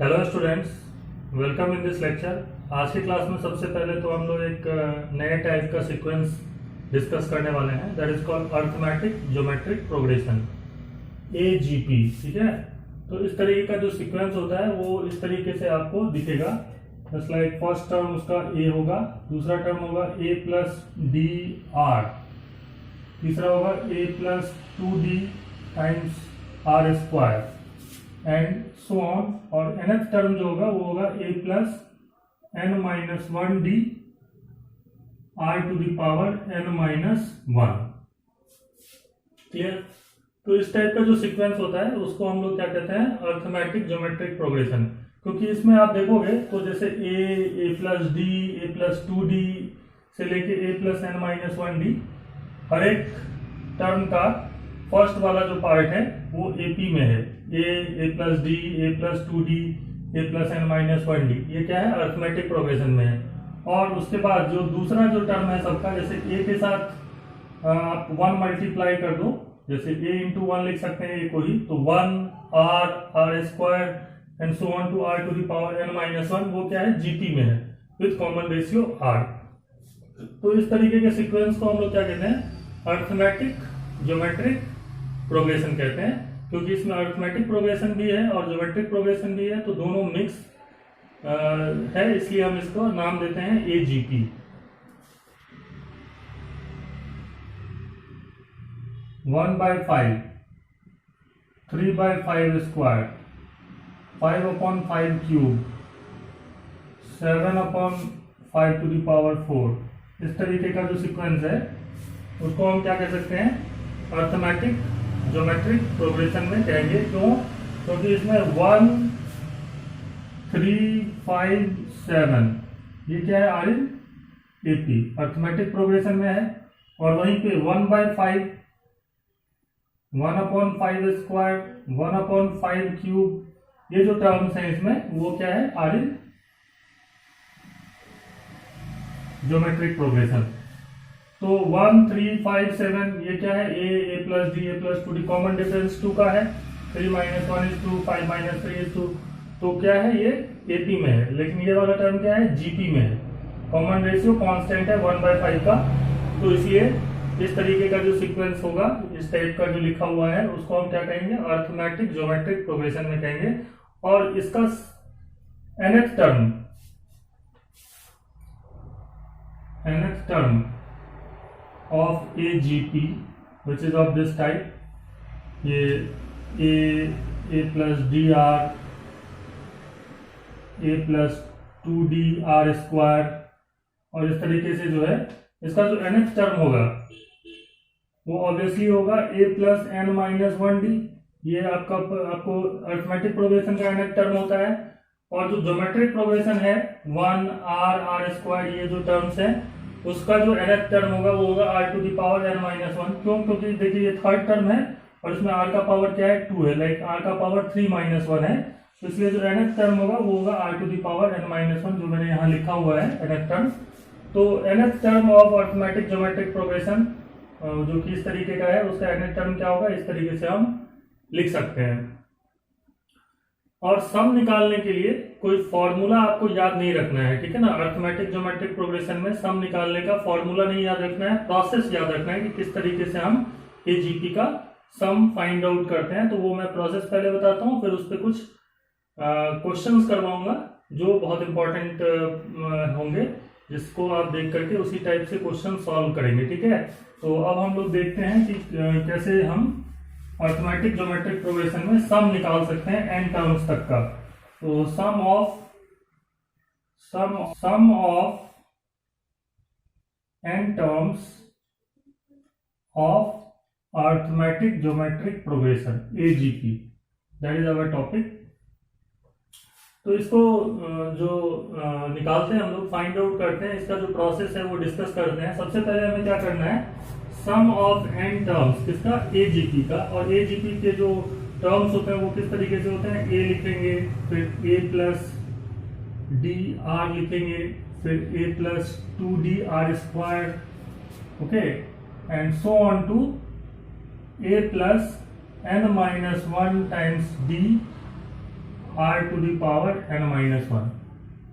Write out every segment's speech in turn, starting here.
Hello students, welcome in this lecture. आज की class में सबसे पहले तो हम लोग एक नए टाइप का सीक्वेंस डिस्कस करने वाले हैं, that is called arithmetic geometric progression, AGP। ठीक है, तो इस तरीके का जो सीक्वेंस होता है वो इस तरीके से आपको दिखेगा। जस्ट लाइक फर्स्ट टर्म उसका A होगा, दूसरा टर्म होगा A प्लस डी आर, तीसरा होगा A plus 2D times R square and so on, और nth टर्म जो होगा वो होगा A plus n minus 1D r to the power n minus 1। Clear? तो इस टाइप का जो सीक्वेंस होता है उसको हम लोग क्या कहते हैं, अरिथमेटिक ज्योमेट्रिक प्रोग्रेशन। क्योंकि इसमें आप देखोगे तो जैसे A plus D, A plus 2D से लेके A plus n minus 1D, हर एक टर्म का फर्स्ट वाला जो पार्ट है वो AP में है। A plus D, A plus 2D, A plus n minus 1D, ये क्या है, अरिथमेटिक प्रोग्रेशन में है। और उसके बाद जो दूसरा जो टर्म है सबका, जैसे A के साथ आप 1 मल्टीप्लाई कर दो, जैसे A इंटू 1 लिख सकते हैं A को ही, तो 1 r square and so on to r to the power n minus 1, वो क्या है, GP में है विथ कॉमन रेशियो r। तो इस तरीके के सीक्वेंस को हम लोग क्या कहते हैं, अरिथमेटिक ज्योमेट्रिक प्रोग्रेशन कहते हैं। क्योंकि इसमें अरिथमेटिक प्रोग्रेशन भी है और ज्योमेट्रिक प्रोग्रेशन भी है, तो दोनों मिक्स है, इसलिए हम इसको नाम देते हैं AGP। One by 5, 3/5 square, 5/5 cube, 7/5 to the power 4, इस तरीके का जो सीक्वेंस है उसको हम क्या कह सकते हैं, अरिथमेटिक ज्योमेट्रिक प्रोग्रेशन में कहेंगे। क्यों? क्योंकि इसमें 1, 3, 5, 7 ये क्या है, RAP अरिथमेटिक प्रोग्रेशन में है। और वहीं पे 1/5, 1/5 स्क्वायर, 1/5 क्यूब, ये जो टर्म्स हैं इसमें वो क्या है, RL ज्योमेट्रिक प्रोग्रेशन। तो 1, 3, 5, 7 ये क्या है, A plus D, A plus 2D, common difference 2 का है, 3 माइनस 1 इज 2, 5 माइनस 3 इज 2, तो क्या है, ये AP में है। लेकिन ये वाला टर्म क्या है, GP में है। कॉमन रेशियो कांस्टेंट है 1/5 का, तो इसलिए इस तरीके का जो सीक्वेंस होगा, इस टाइप का जो लिखा हुआ है उसको हम क्या कहेंगे, अरिथमेटिक ज्योमेट्रिक प्रोग्रेशन में कहेंगे। और इसका nth term of AGP which is of this type, ये A plus D R, A plus 2D r square, और इस तरीके से जो है इसका जो nth टर्म होगा वो ऑब्वियसली होगा A plus n minus 1D, ये आपको अरिथमेटिक प्रोग्रेशन का nth टर्म होता है। और जो ज्योमेट्रिक प्रोग्रेशन है 1r स्क्वायर, ये जो टर्म्स है उसका जो nth टर्म होगा वो होगा r to the power n minus 1। क्यों? क्योंकि देखिए ये थर्ड टर्म है और इसमें r का पावर क्या है, 2 है, लाइक r का पावर 3 माइनस 1 है, तो इसलिए जो nth टर्म होगा वो होगा r to the power n minus 1, जो मैंने यहाँ लिखा हुआ है nth टर्म। तो nth term of arithmetic geometric progression जो कि इस तरीके का है, उसका nth टर्म क्या होगा, इस तरीके से हम लिख सकते हैं। और सम निकालने के लिए कोई फॉर्मूला आपको याद नहीं रखना है, ठीक है ना। अरिथमेटिक ज्योमेट्रिक प्रोग्रेशन में सम निकालने का फॉर्मूला नहीं याद रखना है, प्रोसेस याद रखना है कि किस तरीके से हम AGP का सम फाइंड आउट करते हैं। तो वो मैं प्रोसेस पहले बताता हूँ, फिर उस पर कुछ क्वेश्चंस करवाऊंगा जो बहुत इंपॉर्टेंट होंगे, जिसको आप देख करके उसी टाइप से क्वेश्चन सॉल्व करेंगे, ठीक है। तो अब हम लोग देखते हैं कि कैसे हम अरिथमेटिक ज्योमेट्रिक प्रोग्रेशन में सम निकाल सकते हैं n टर्म्स तक का। तो sum of n terms of arithmetic geometric progression AGP, that is our topic. तो इसको जो निकालते हैं हम लोग, फाइंड आउट करते हैं, इसका जो प्रोसेस है वो डिस्कस करते हैं। सबसे पहले हमें क्या करना है, सम ऑफ n टर्म्स किसका, AGP का। और AGP के जो टर्म्स होते हैं वो किस तरीके से होते हैं, A लिखेंगे, फिर A प्लस डी आर लिखेंगे, फिर A plus 2D r square, okay, and so on to A plus n minus 1 times D R to the power N minus one.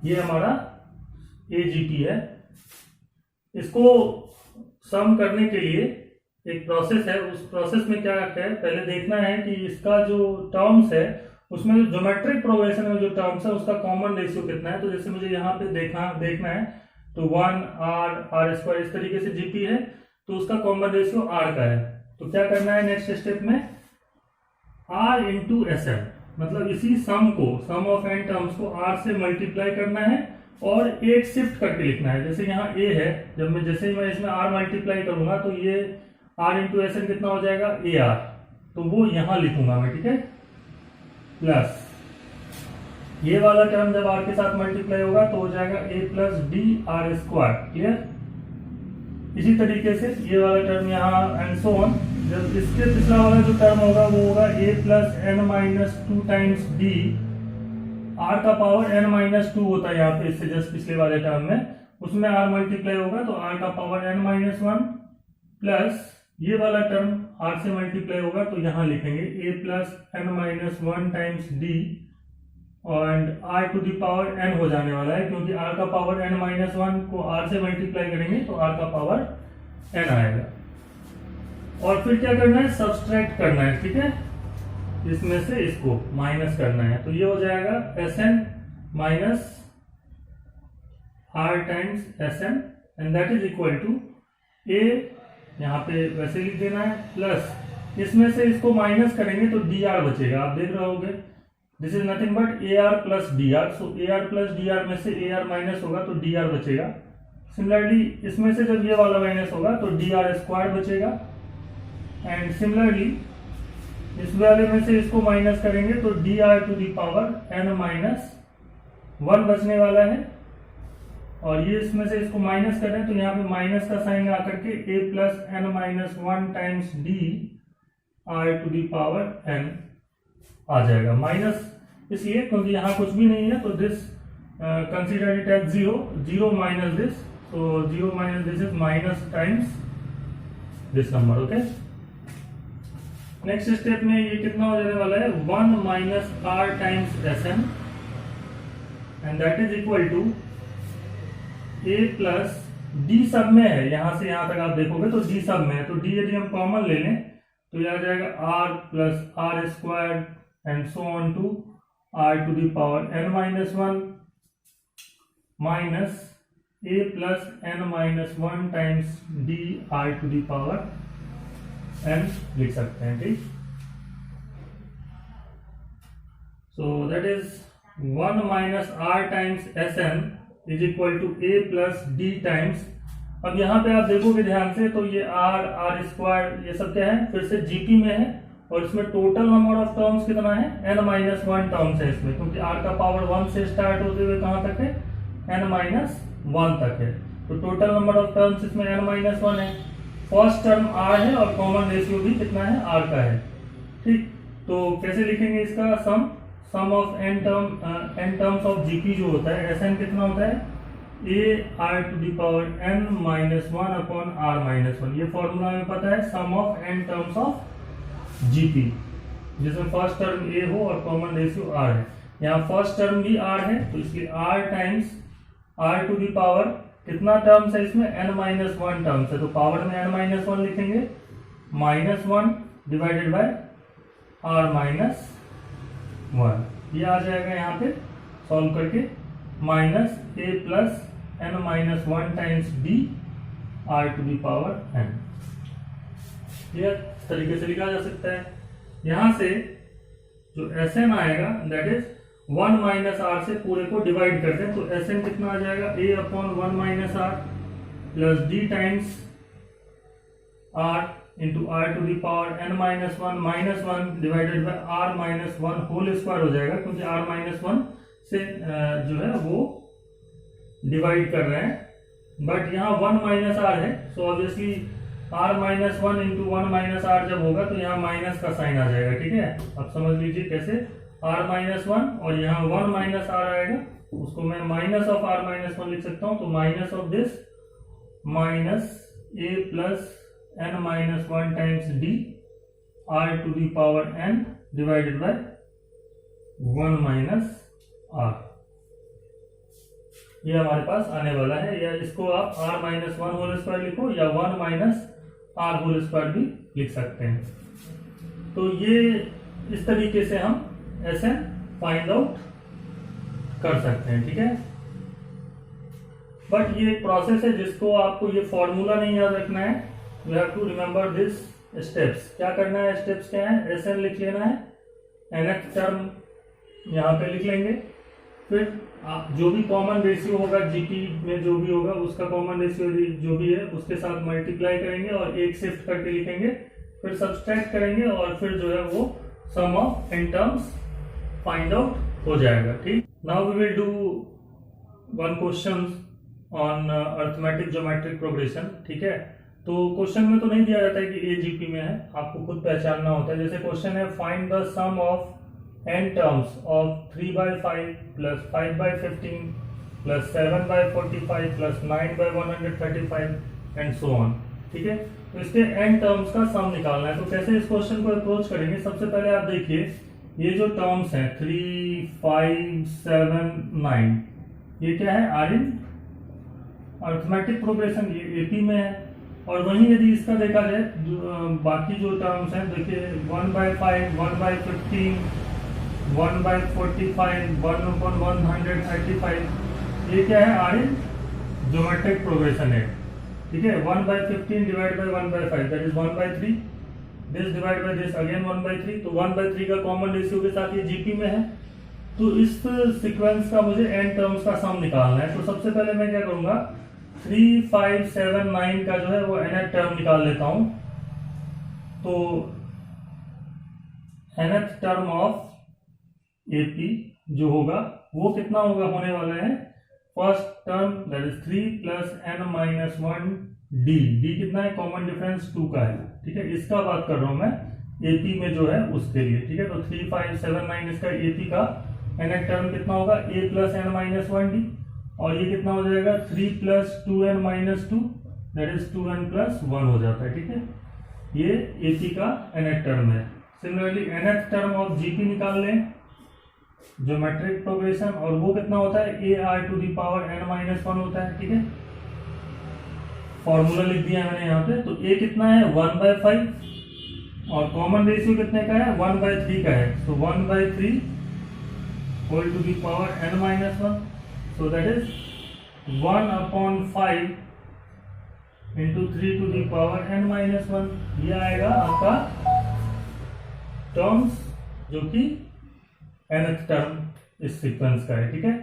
ये हमारा AGP है। इसको सम करने के लिए एक प्रोसेस है, उस प्रोसेस में क्या है, पहले देखना है कि इसका जो टर्म्स है उसमें जो ज्योमेट्रिक प्रोग्रेशन में जो टर्म्स है उसका कॉमन रेशियो कितना है। तो जैसे मुझे यहाँ पे देखना है तो 1 R स्क्वायर इस तरीके से GP है, तो उसका कॉमन रेशियो R का है। तो क्या करना है नेक्स्ट स्टेप में, R इंटू SN, मतलब इसी सम ऑफ n टर्म्स को R से मल्टीप्लाई करना है और एक शिफ्ट करके लिखना है। जैसे यहाँ A है, जैसे ही मैं इसमें R मल्टीप्लाई करूंगा तो ये R इंटू SN कितना हो जाएगा, AR, तो वो यहां लिखूंगा मैं, ठीक है। प्लस ये वाला टर्म जब R के साथ मल्टीप्लाई होगा तो हो जाएगा A plus D R square, clear. इसी तरीके से ये वाला टर्म यहाँ एंड सो ऑन। जब इसके पिछला वाला जो टर्म होगा वो होगा A plus N minus two times D, R का पावर n माइनस टू होता है यहाँ पे, इससे जस्ट पिछले वाले टर्म में, उसमें R मल्टीप्लाई होगा तो R का power n minus one, plus ये वाला टर्म R से मल्टीप्लाई होगा तो यहाँ लिखेंगे A plus N minus one times D, and R to the power n हो जाने वाला है क्योंकि R का पावर n माइनस वन को R से मल्टीप्लाई करेंगे तो R का पावर n आएगा। और फिर क्या करना है, सब्सट्रैक्ट करना है, ठीक है, इसमें से इसको माइनस करना है। तो ये हो जाएगा Sn minus R times Sn and that is equal to A, यहाँ पे वैसे लिख देना है, प्लस इसमें से इसको माइनस करेंगे तो dr बचेगा, आप देख रहे होगे, this is nothing but AR plus dr। So AR plus dr में से AR माइनस होगा तो dr बचेगा। सिमिलरली इसमें से जब ये वाला माइनस होगा तो dr स्क्वायर बचेगा, एंड सिमिलरली इस वाले में से इसको माइनस करेंगे तो dr to the power n minus one बचने वाला है। और ये इसमें से इसको माइनस करें तो यहाँ पे माइनस का साइन आकर के A plus N minus one times D R to the power n आ जाएगा। माइनस इसलिए क्योंकि यहाँ कुछ भी नहीं है, तो this consider it as zero, zero minus this, तो zero minus this is minus times this number, okay. Next step में ये कितना हो जाने वाला है, 1 minus R times Sn and that is equal to A plus D सब में है, यहां से यहां तक आप देखोगे तो D सब में है, तो D यदि हम कॉमन ले लें तो यह आ जाएगा R plus R square and so on to R to the power n minus one minus A plus n minus one times D R to the power n लिख सकते हैं, ठीक। So that is 1 minus R times Sn is equal to A plus D times. अब यहाँ पे आप देखोगे ध्यान से तो ये R स्क्वायर ये सब क्या है, फिर से GP में है, और इसमें टोटल नंबर ऑफ टर्म्स कितना है, n माइनस वन टर्म्स है इसमें, क्योंकि R का पावर 1 से स्टार्ट होते हुए कहाँ तक है, n माइनस वन तक है। तो टोटल नंबर ऑफ टर्म्स इसमें n माइनस वन है। फर्स्ट टर्म R है और कॉमन रेशियो भी कितना है, R का है, ठीक। तो कैसे लिखेंगे इसका sum of n terms of GP जो होता है, Sn कितना होता है, A R to the power n minus one upon R minus one. ये फॉर्मूला हमें पता है, sum of n terms of GP, जिसमें फर्स्ट टर्म A हो और कॉमन रेशियो R है। यहाँ फर्स्ट टर्म भी R है तो इसलिए R times R to the power कितना टर्म्स है इसमें, n माइनस वन टर्म्स है, तो पावर में n माइनस वन लिखेंगे, minus one divided by R minus one, ये आ जाएगा यहाँ पे सॉल्व करके, minus A plus N minus one times D R to the power n। ये तरीके से लिखा जा सकता है। यहां से जो Sn आएगा दैट इज 1 माइनस R से पूरे को डिवाइड कर दें तो Sn कितना आ जाएगा, A upon 1 minus R plus D times R into R to the power n minus one divided by R minus one whole square हो जाएगा, क्योंकि R माइनस वन से जो है वो डिवाइड कर रहे हैं, बट यहाँ 1 माइनस R है, so obviously R minus one into one minus R जब होगा तो यहाँ माइनस का साइन आ जाएगा, ठीक है। अब समझ लीजिए कैसे, R माइनस वन और यहाँ 1 माइनस R आएगा, उसको मैं minus of R minus one लिख सकता हूँ, तो minus of this minus A plus n minus one times D R to the power n divided by 1 minus R, ये हमारे पास आने वाला है। या इसको आप r minus one whole square लिखो या 1 माइनस आर होल स्क्वायर भी लिख सकते हैं। तो ये इस तरीके से हम ऐसे फाइंड आउट कर सकते हैं, ठीक है। बट ये एक प्रोसेस है जिसको आपको ये फॉर्मूला नहीं याद रखना है, you have to remember this steps. क्या करना है, स्टेप्स क्या है, एस एन लिख लेना है, nth टर्म यहाँ पे लिख लेंगे, फिर जो भी कॉमन रेशियो होगा जीपी में जो भी होगा उसका कॉमन रेशियो जो भी है उसके साथ मल्टीप्लाई करेंगे और एक शिफ्ट करके लिखेंगे, फिर सब्सट्रैक्ट करेंगे और फिर जो है वो sum of n terms find out हो जाएगा, ठीक। Now we will do one question on arithmetic geometric progression, ठीक है। तो क्वेश्चन में तो नहीं दिया जाता है कि ए जीपी में है, आपको खुद पहचानना होता है। जैसे क्वेश्चन है find the sum of n terms of 3/5 plus 5/15 plus 7/45 plus 9/135 and so on, ठीक है। तो इसके n टर्म्स का सम निकालना है। तो कैसे इस क्वेश्चन को अप्रोच करेंगे, सबसे पहले आप देखिए ये जो टर्म्स हैं 3, 5, 7, 9, ये क्या है, आर इन अर्थमेटिक प्रोग्रेशन, ये एपी में है। और वहीं यदि इसका देखा जाए बाकी जो टर्म्स हैं, देखिए 1/5, 1/15, 1/45, 1/135, ये क्या है, आर इन ज्योमेट्रिक प्रोग्रेशन है, ठीक है। 1/15 divide by 1/5 that is 1/3, this divide by this again 1/3, तो 1/3 का कॉमन रेशियो के साथ ये जीपी में है। तो इस सीक्वेंस का मुझे n टर्म्स का सम निकालना है। तो सबसे पहले मैं क्या करूंगा, 3, 5, 7, 9 का जो है वो nth टर्म निकाल लेता हूं। तो nth टर्म ऑफ एपी जो होगा वो कितना होगा, होने वाला है first term that is 3 plus n minus 1 D, D कितना है, कॉमन डिफरेंस 2 का है, ठीक है। इसका बात कर रहा हूं मैं एपी में जो है उसके लिए, ठीक है। तो 3, 5, 7, 9 इसका एपी का nth टर्म कितना होगा, a plus n minus 1 D, और ये कितना हो जाएगा 3 plus 2n minus 2 that is 2n plus 1 हो जाता है, ठीक है। ये एपी का nth टर्म है। Similarly nth term of GP निकाल लें, ज्योमेट्रिक प्रोग्रेशन, और वो कितना होता है, A R to the power n minus 1 होता है, ठीक है। फॉर्मूला लिख दिया मैंने यहाँ पे। तो a कितना है 1/5 और कॉमन रेशियो कितने का है 1/3 का है, तो 1/3 whole to the power n minus 1, so that is 1/5 into 3 to the power n minus 1, ये आएगा आपका टर्म्स जो कि nth टर्म इस सीक्वेंस का है, ठीक है।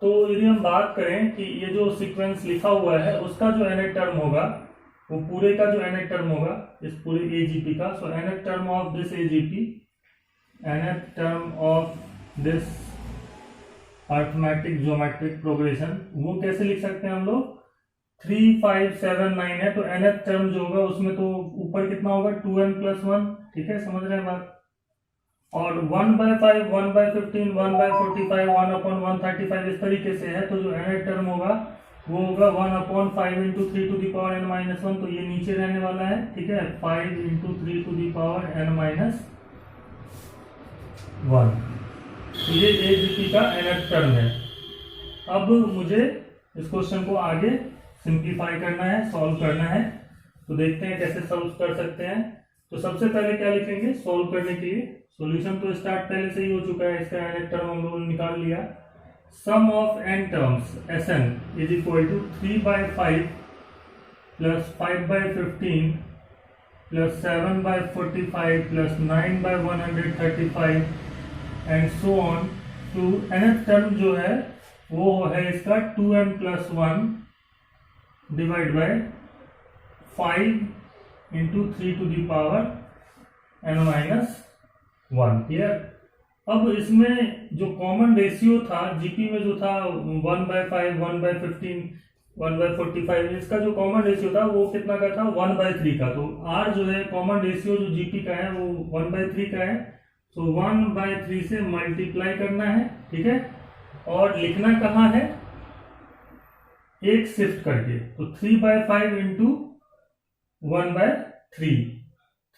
तो यदि हम बात करें कि ये जो सीक्वेंस लिखा हुआ है उसका जो nth टर्म होगा वो पूरे का जो nth टर्म होगा इस पूरे एजीपी का, सो nth term of this AGP, nth term of this arithmetic geometric progression, वो कैसे लिख सकते हैं हम लोग, 3, 5, 7, 9 है, तो nth टर्म जो होगा उसमें तो ऊपर कितना होगा 2n प्लस 1, ठीक है, समझ रहे हैं बात। और 1/5, 1/15, 1/45, 1/135 इस तरीके से है, तो जो nth टर्म होगा वो होगा 1/5 into 3 to the power n minus 1, तो ये नीचे रहने वाला है, ठीक है, 5 into 3 to the power n minus 1, तो ये एजीपी का nth टर्म है। अब मुझे इस क्वेश्चन को आगे सिंप्लीफाई करना है, सॉल्व करना है, तो देखते हैं कैसे सॉल्व कर सकते हैं। तो सबसे पहले क्या लिखेंगे सॉल्व करने के लिए, सॉल्यूशन तो स्टार्ट पहले से ही हो चुका है, इसका nth टर्म हम लोगों ने निकाल लिया। Sum of n terms Sn is equal to 3/5 plus 5/15 plus 7/45 plus 9/135 and so on to nth term जो है वो है इसका 2n plus 1 divide by 5 into 3 to the power n minus 1, clear. अब इसमें जो कॉमन रेशियो था जीपी में जो था 1/5, 1/15, 1/45, इसका जो कॉमन रेशियो था वो कितना का था 1/3 का, तो r जो है कॉमन रेशियो जो जीपी का है वो 1/3 का है, तो 1/3 से मल्टीप्लाई करना है, ठीक है, और लिखना कहाँ है एक शिफ्ट करके, तो 3/5 into 1/3,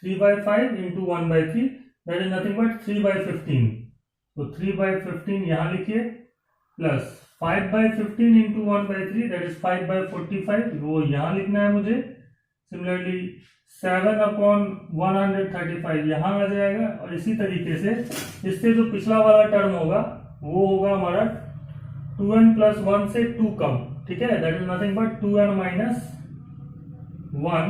3/5 into 1/3 that is nothing but 3/15, तो 3/15 यहाँ लिखिए, प्लस 5/15 इंटू 1/3 दैट इज 5/45, वो यहाँ लिखना है मुझे। सिमिलरली 7/135 यहाँ आ जाएगा, और इसी तरीके से इससे जो पिछला वाला टर्म होगा वो होगा हमारा 2n प्लस 1 से 2 कम, ठीक है, that is nothing but 2n minus 1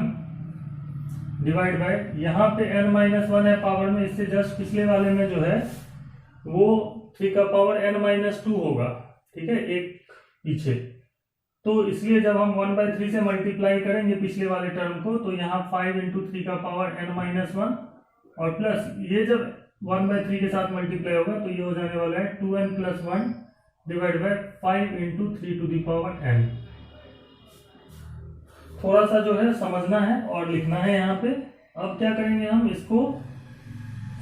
divide bye, यहाँ पे n माइनस 1 है पावर में, इससे जस्ट पिछले वाले में जो है वो 3 का पावर n माइनस 2 होगा, ठीक है, एक पीछे। तो इसलिए जब हम 1/3 से मल्टीप्लाई करेंगे पिछले वाले टर्म को, तो यहाँ 5 इंटू 3 का पावर n माइनस 1, और प्लस ये जब 1/3 के साथ मल्टीप्लाई होगा तो ये हो जाने वाला है 2n plus 1 divide by 5 into 3 to the power n। थोड़ा सा जो है समझना है और लिखना है यहाँ पे। अब क्या करेंगे, हम इसको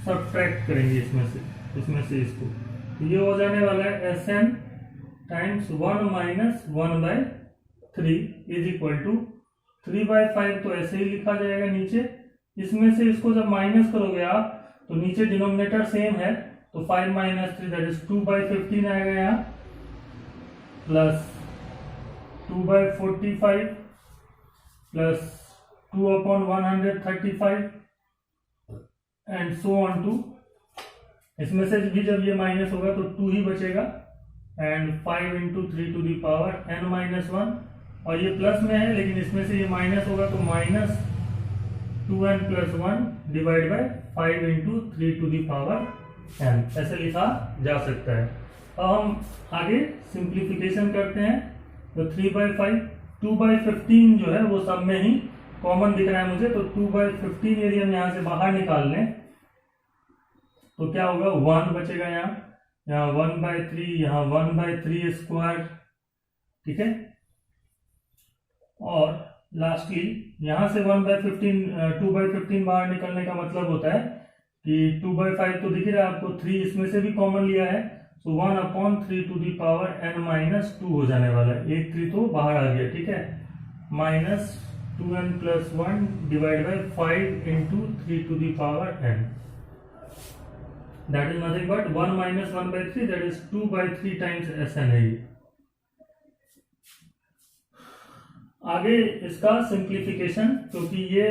सब्ट्रैक्ट करेंगे इसमें से इसको, तो ये हो जाने वाला है Sn times 1 minus 1/3 is equal to 3/5, तो ऐसे ही लिखा जाएगा नीचे। इसमें से इसको जब माइनस करोगे आप तो नीचे डिनोमिनेटर सेम है, तो 5 माइनस 3 दैट इज 2/15 आएगा यहाँ, plus 2/45 plus 2/135 and so on to, इसमें से भी जब ये माइनस होगा तो 2 ही बचेगा, and 5 into 3 to the power n minus 1, और ये प्लस में है लेकिन इसमें से ये माइनस होगा तो minus 2n plus 1 divide by 5 into 3 to the power n, ऐसे लिखा जा सकता है। अब हम आगे सिंप्लीफिकेशन करते हैं, तो 3/5 2/15 जो है वो सब में ही कॉमन दिख रहा है मुझे, तो 2/15 यदि हम यहाँ से बाहर निकाल लें तो क्या होगा, 1 बचेगा यहाँ 1/3, यहाँ 1/3 स्क्वायर, ठीक है, और लास्टली यहाँ से 2/15 बाहर निकलने का मतलब होता है कि 2/5 तो दिख रहा है आपको, 3 इसमें से भी कॉमन लिया है, तो 1/3 to the power n minus 2 हो जाने वाला है, एक 3 तो बाहर आ गया, ठीक है, minus 2n plus 1 divide by 5 into 3 to the power n, that is nothing but 1 minus 1/3 that is 2/3 times Sn है। आगे इसका सिंप्लीफिकेशन, क्योंकि ये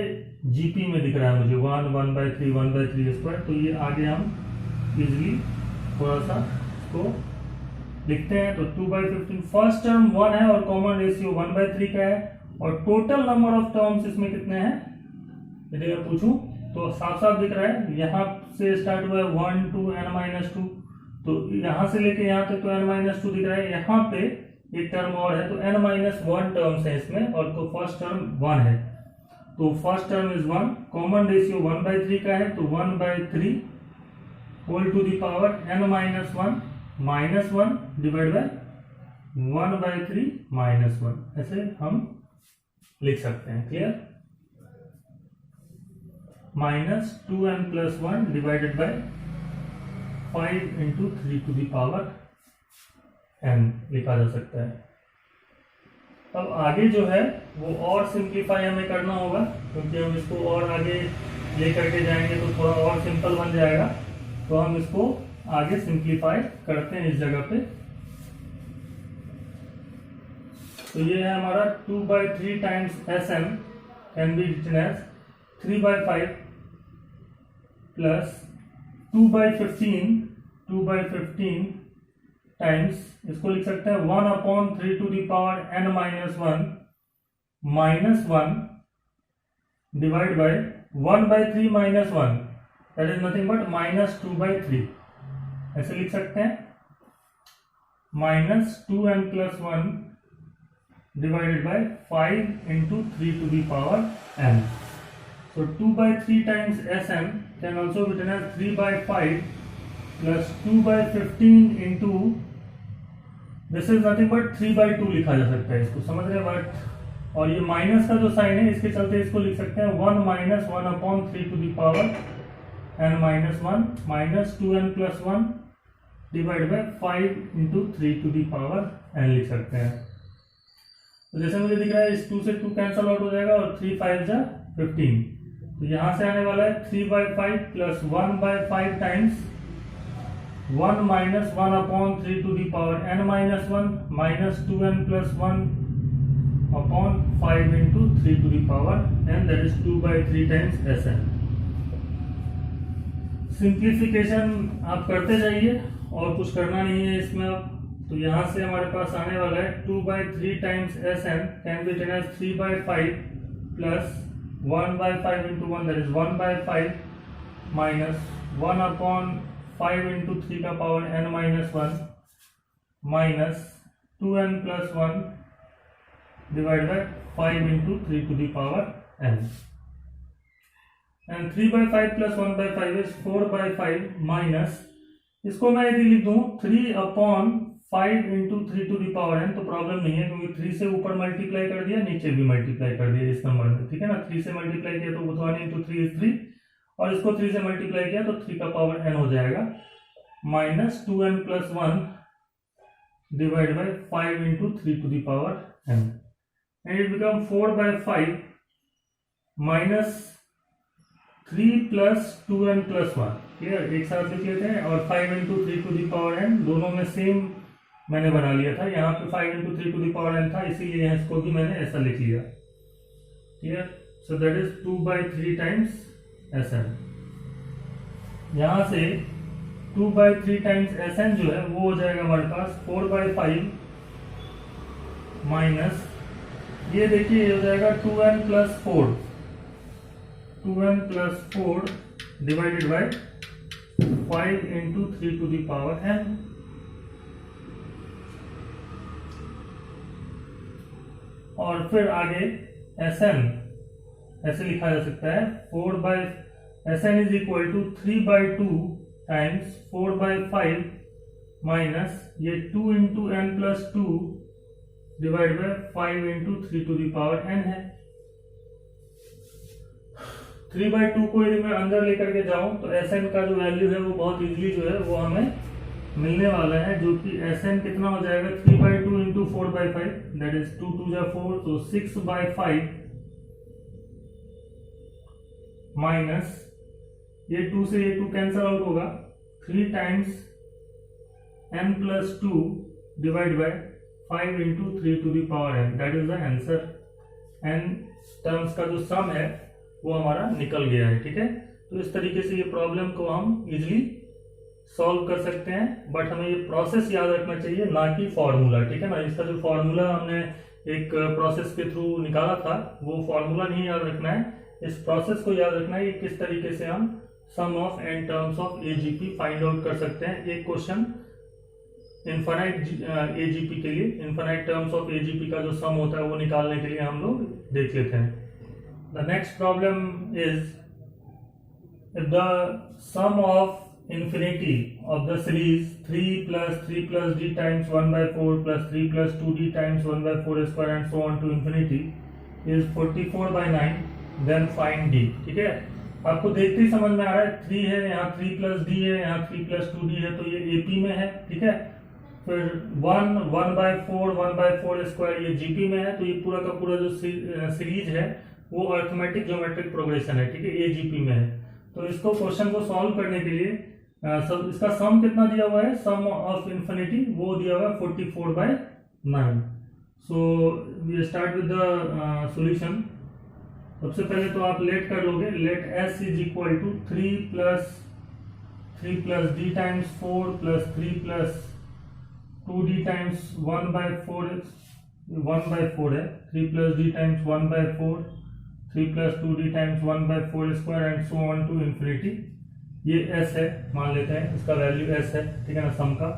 जीपी में दिख रहा है मुझे 1/3 स्क्वायर, तो ये आगे हम इजिली थोड़ा सा इसको लिखते हैं। तो 2/15 फर्स्ट टर्म 1 है और कॉमन रेशियो 1/3 का है, और टोटल नंबर ऑफ टर्म्स इसमें कितने हैं यदि मैं पूछूं तो साफ साफ दिख रहा है, यहाँ से स्टार्ट हुआ है 1 2 n माइनस 2, तो यहाँ से लेके यहाँ तक तो n माइनस 2 दिख रहा है, यहाँ पे एक टर्म और है तो n माइनस 1 टर्म्स है इसमें, और तो फर्स्ट टर्म 1 है, तो first term is 1, common ratio 1/3 का है, तो 1/3 whole to the power n minus 1 minus 1 divide by 1/3 minus 1, ऐसे हम लिख सकते हैं, clear, minus 2n plus 1 divided by 5 into 3 to the power n लिखा जा सकता है। अब आगे जो है वो और सिंप्लीफाई हमें करना होगा, क्योंकि हम इसको और आगे लेकर के जाएंगे तो थोड़ा और सिंपल बन जाएगा, तो हम इसको आगे सिंप्लीफाई करते हैं इस जगह पे। तो ये है हमारा 2/3 times Sn can be written as 3/5 plus 2/15 times, इसको लिख सकते हैं 1/3 to the power n minus 1 minus 1 divide by 1/3 minus 1 that is nothing but minus 2/3, ऐसे लिख सकते हैं, minus 2n plus 1 divided by 5 into 3 to the power n। So 2/3 times Sn can also be written as 3/5 plus 2/15 into, this is nothing but 3/2 लिखा जा सकता है, इसको समझ रहे हैं बट, और ये माइनस का जो साइन है इसके चलते इसको लिख सकते हैं 1 minus 1/3 to the power n minus 1 minus 2n plus 1 divide by 5 into 3 to the power n लिख सकते हैं। तो जैसे मुझे दिख रहा है इस 2 से 2 कैंसल आउट हो जाएगा और 3 5 जा 15, तो यहां से आने वाला है 3/5 plus 1/5 times 1 minus 1/3 to the power n minus 1 minus 2n plus 1/5 into 3 to the power n, that is 2/3 times Sn। Simplification आप करते जाइए और कुछ करना नहीं है इसमें अब। तो यहाँ से हमारे पास आने वाला है 2/3 times Sn can be written as 3/5 plus 1/5 into 1, that is 1/5 minus 1/5 into 3 का power n minus 1 minus 2n plus 1 divide by 5 into 3 to the power n। And 3/5 plus 1/5 is 4/5 minus, इसको मैं यदि लिख दूं 3/5 into 3 to the power n तो problem नहीं है, क्योंकि 3 से ऊपर मल्टीप्लाई कर दिया, नीचे भी मल्टीप्लाई कर दिया इस नंबर में, ठीक है ना। 3 से मल्टीप्लाई किया तो 1 इंटू 3 इज 3, और इसको 3 से मल्टीप्लाई किया तो 3 का पावर n हो जाएगा minus 2n plus 1 divide by 5 into 3 to the power n, and it become 4/5 minus 3 plus 2n plus 1। Clear, एक साथ लिख लेते हैं। और 5 into 3 to the power n, दोनों में सेम मैंने बना लिया था। यहाँ पे 5 into 3 to the power n था, इसीलिए यहाँ इसको भी मैंने ऐसा लिख लिया। Clear, so that is 2/3 times Sn। यहाँ से 2/3 टाइम्स Sn जो है वो हो जाएगा हमारे पास 4/5 माइनस, ये देखिए ये हो जाएगा 2n plus 4, 2n plus 4 divided by 5 into 3 to the power n। और फिर आगे Sn ऐसे लिखा जा सकता है Sn is equal to 3/2 times 4/5 minus ये 2 into n plus 2 divide by 5 into 3 to the power n है। 3/2 को यदि मैं अंदर लेकर के जाऊं तो Sn का जो वैल्यू है वो बहुत इजीली जो है वो हमें मिलने वाला है, जो कि Sn कितना हो जाएगा 3/2 इंटू 4/5, दैट इज 2 2 जा 4, तो 6/5 माइनस ये 2 से ये 2 कैंसल आउट होगा, 3 times n plus 2 divide by 5 into 3 to the power n, that is the answer. n terms का जो सम है वो हमारा निकल गया है। ठीक है, तो इस तरीके से ये प्रॉब्लम को हम इजिली सॉल्व कर सकते हैं, बट हमें ये प्रोसेस याद रखना चाहिए, ना कि फॉर्मूला। ठीक है ना, इसका जो फॉर्मूला हमने एक प्रोसेस के थ्रू निकाला था वो फॉर्मूला नहीं याद रखना है, इस प्रोसेस को याद रखना है कि किस तरीके से हम sum of n terms of AGP find out कर सकते हैं। एक क्वेश्चन इनफाइनाइट AGP के लिए, इनफाइनाइट टर्म्स ऑफ AGP का जो सम होता है वो निकालने के लिए हम लोग देख लेते हैं। The next problem is if the sum of infinity of the series 3 plus 3 plus d times 1/4 plus 3 plus 2d times 1/4 square and so on to infinity is 44/9, then find d। ठीक है, आपको देखते ही समझ में आ रहा है 3 है, यहाँ 3 plus d है, यहाँ 3 plus 2d है, तो ये AP में है। ठीक है, फिर 1/4 स्क्वायर ये GP में है, तो ये पूरा का पूरा जो सीरीज है वो अर्थमेटिक ज्योमेट्रिक प्रोग्रेशन है। ठीक है, AGP में है। तो इसको क्वेश्चन को सॉल्व करने के लिए इसका सम कितना दिया हुआ है, सम ऑफ इन्फिनिटी वो दिया हुआ है 44/9। So we start with the solution. सबसे पहले तो आप लेट कर लोगे, let s is equal to 3 plus d times 4 plus 3 plus 2d times 1/4 है, 3 plus d times 1/4, 3 plus 2d times 1/4 square and so on to infinity. ये s है, मान लेते हैं इसका वैल्यू s है। ठीक है ना, सम का।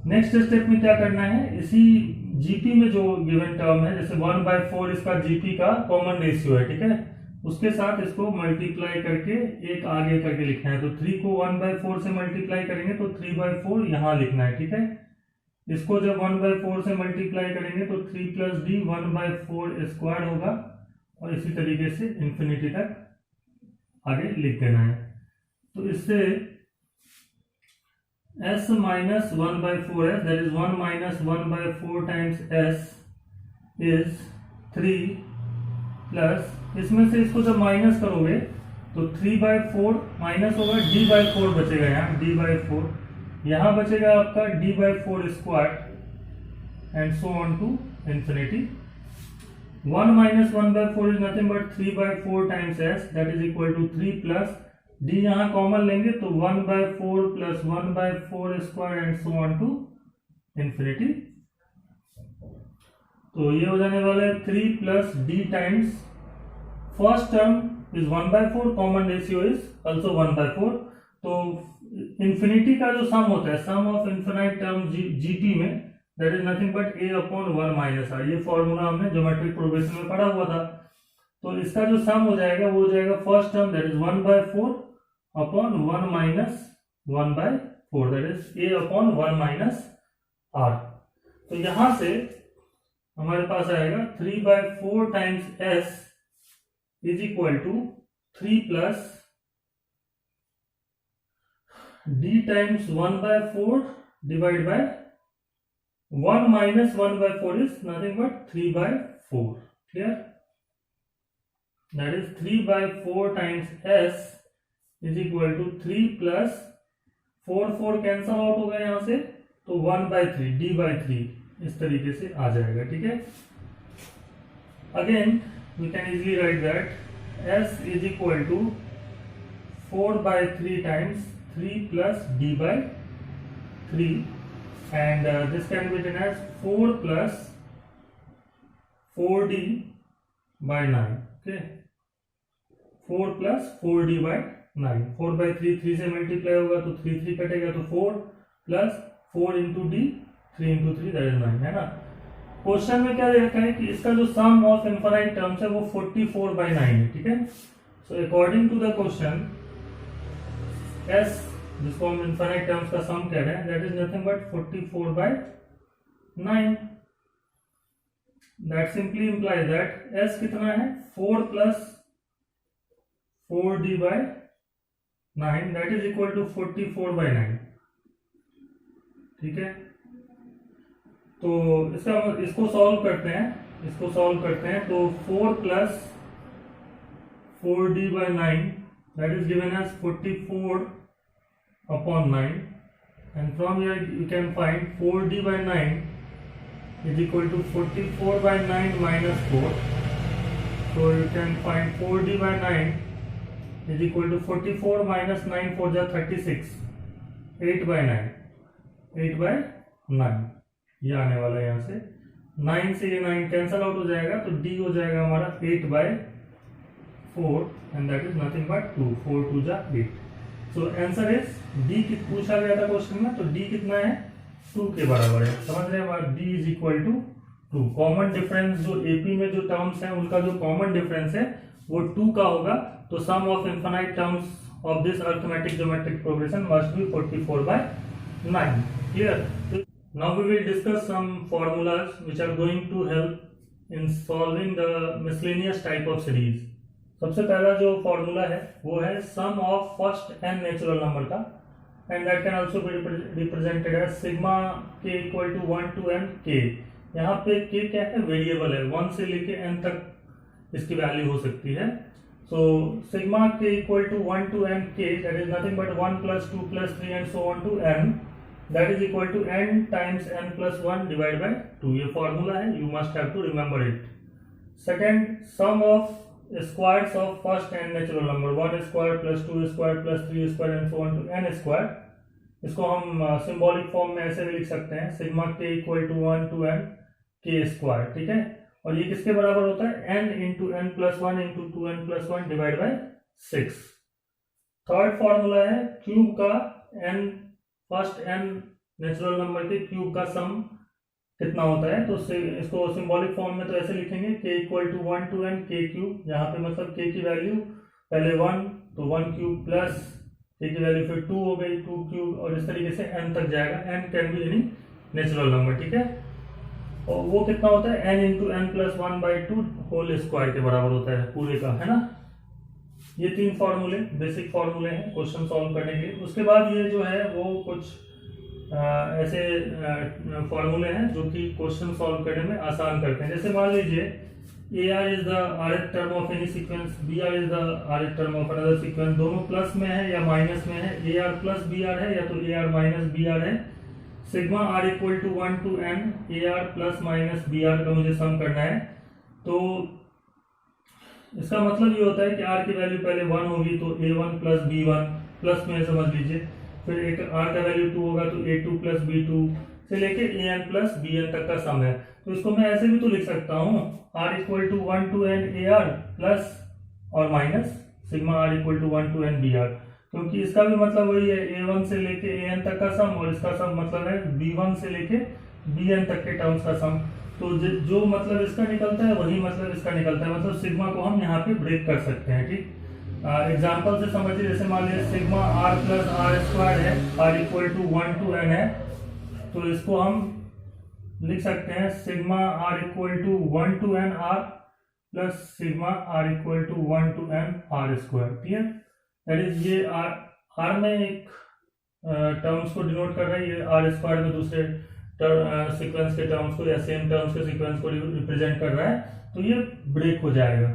नेक्स्ट स्टेप में क्या करना है, इसी GP में जो गिवन टर्म है, जैसे 1/4 इसका GP का कॉमन रेशियो है। ठीक है, उसके साथ इसको मल्टीप्लाई करके एक आगे करके लिखना है। तो 3 को 1/4 से मल्टीप्लाई करेंगे तो 3/4 यहां लिखना है। ठीक है, इसको जब 1/4 से मल्टीप्लाई करेंगे तो 3 प्लस d 1/4 स्क्वायर होगा, और इसी तरीके से इंफिनिटी तक आगे लिख देना है। तो इससे s माइनस 1/4 है, that is 1 minus 1/4 times s is 3 plus, इसमें से इसको जब माइनस करोगे तो 3/4 माइनस होगा, d/4 बचेगा यहाँ, d/4 यहाँ बचेगा आपका d/4 square and so on to infinity. 1 minus 1/4 is nothing but 3/4 times s, that is equal to 3 plus d यहाँ कॉमन लेंगे तो 1/4 plus 1/4 square and so on to infinity. तो ये हो जाने वाला है 3 plus d times first term is 1/4, common ratio is also 1/4। तो इंफिनिटी का जो सम होता है, sum of infinite term GT में, that is nothing but a/1 minus r। ये फॉर्मूला हमने ज्योमेट्रिक प्रोग्रेशन में पढ़ा हुआ था। तो इसका जो सम हो जाएगा वो हो जाएगा first term that is 1/4 upon 1 minus 1/4, that is a/1 minus r। तो यहां से हमारे पास आएगा 3/4 times s is equal to 3 plus d times 1/4 divide by 1 minus 1/4 is nothing but 3/4. Clear? That is 3/4 times s is equal to 3 plus 4 cancel out होगा यहाँ से, तो 1/3 d/3 इस तरीके से आ जाएगा। ठीक है, again we can easily write that s is equal to 4/3 times 3 plus d/3 and this can be written as 4 plus 4d by 9. Okay, 4 plus 4d by 9, 4/3 3 से मल्टीप्लाई होगा तो 3 कटेगा तो 4 plus 4 into D, 3 into 3 that is 9, है ना। Question में क्या देखा है कि इसका जो सम ऑफ इनफाइनाइट टर्म्स है वो 44/9 है। ठीक है, so according to the question s, जिसको हम इनफाइनाइट टर्म्स का सम कह रहे हैं, that is nothing but 44/9। That simply implies that s कितना है 4 plus 4d by 9, that is equal to 44/9। ठीक है, तो इसको सॉल्व करते हैं, तो 4 plus 4d by 9 that is given as 44 upon 9, and from here you can find 4d by 9 is equal to 44/9 minus 4. So you can find 4d by 9 is equal to 44 minus 9 4 जा 36, 8/9, 8/9 ये आने वाला है। यहाँ से 9 से ये 9 कैंसल आउट हो जाएगा तो d हो जाएगा हमारा 8/4 and that is nothing but 2, 4 2 जा 8। तो आंसर इज डी पूछा गया था क्वेश्चन में, तो डी कितना है 2 के बराबर है। समझ रहे हैं आप, d is equal to 2। Common difference जो एपी में जो टर्म्स हैं उनका जो कॉमन डिफरेंस है वो 2 का होगा। तो sum of infinite terms of this arithmetic geometric progression must be 44/9। Clear? Now we will discuss some formulas which are going to help in solving the miscellaneous type of series. सबसे पहला जो formula है वो है sum of first n natural number का, and that can also be represented as sigma k equal to 1 to n k। यहाँ पे k क्या है, वेरिएबल है, 1 से लेके n तक इसकी वैल्यू हो सकती है। So sigma k equal to 1 to n k, that is nothing but 1 plus 2 plus 3 and so on to n, that is equal to n times n plus 1 divide by 2। ये formula है, you must have to remember it. Second, sum of squares of first n natural number, 1 square plus 2 square plus 3 square and so on to n square. इसको हम symbolic form में ऐसे भी लिख सकते हैं, sigma k equal to 1 to n k square. ठीक है, और ये किसके बराबर होता है, n into n plus 1 into 2n plus 1 divide by 6। Third formula है क्यूब का n, first n natural number के क्यूब का सम कितना होता है। तो इसको सिंबॉलिक फॉर्म में तो ऐसे लिखेंगे k equal to 1 to n k cube, यहाँ पे मतलब k की वैल्यू पहले 1 तो 1 क्यूब प्लस k की वैल्यू फिर 2 हो गई 2 क्यूब, और इस तरीके से n तक जाएगा। n can be any natural number. ठीक है, और वो कितना होता है n into n plus 1/2 whole square के बराबर होता है पूरे का, है ना। ये 3 फॉर्मूले बेसिक फॉर्मूले हैं क्वेश्चन सॉल्व करने के लिए। उसके बाद ये जो है वो कुछ ऐसे फॉर्मूले हैं जो कि क्वेश्चन सॉल्व करने में आसान करते हैं। जैसे मान लीजिए AR is the rth term of any sequence, BR is the rth term of another sequence, दोनों प्लस में है या माइनस में है, AR प्लस BR है या तो AR माइनस BR है। Sigma R equal to 1 to n AR plus minus BR का मुझे सम करना है। तो इसका मतलब ये होता है कि R की वैल्यू पहले 1 होगी तो A1 प्लस B1 प्लस में समझ लीजिए, फिर एक R का वैल्यू 2 होगा तो A2 प्लस B2 से लेके AN प्लस BN तक का सम है। तो इसको मैं ऐसे भी तो लिख सकता हूँ R equal to 1 to n AR plus और minus sigma R equal to 1 to n BR, क्योंकि इसका भी मतलब वही है A1 से लेके AN तक का सम, और इसका सम मतलब है B1 से लेके BN तक के टर्म्स का सम। तो जो मतलब इसका निकलता है वही मतलब इसका निकलता है, मतलब सिग्मा को हम यहाँ पे ब्रेक कर सकते हैं। ठीक, एग्जाम्पल से समझिए, जैसे मान लीजिए sigma R plus R square है, R equal to 1 to n है, तो इसको हम लिख सकते हैं sigma R equal to 1 to n R plus sigma R equal to 1 to n R square. Clear? That is ये R में एक टर्म्स को डिनोट कर रहा है, ये R स्क्वायर में दूसरे सीक्वेंस के टर्म्स को या सेम टर्म्स के सीक्वेंस को रिप्रेजेंट कर रहा है, तो ये ब्रेक हो जाएगा।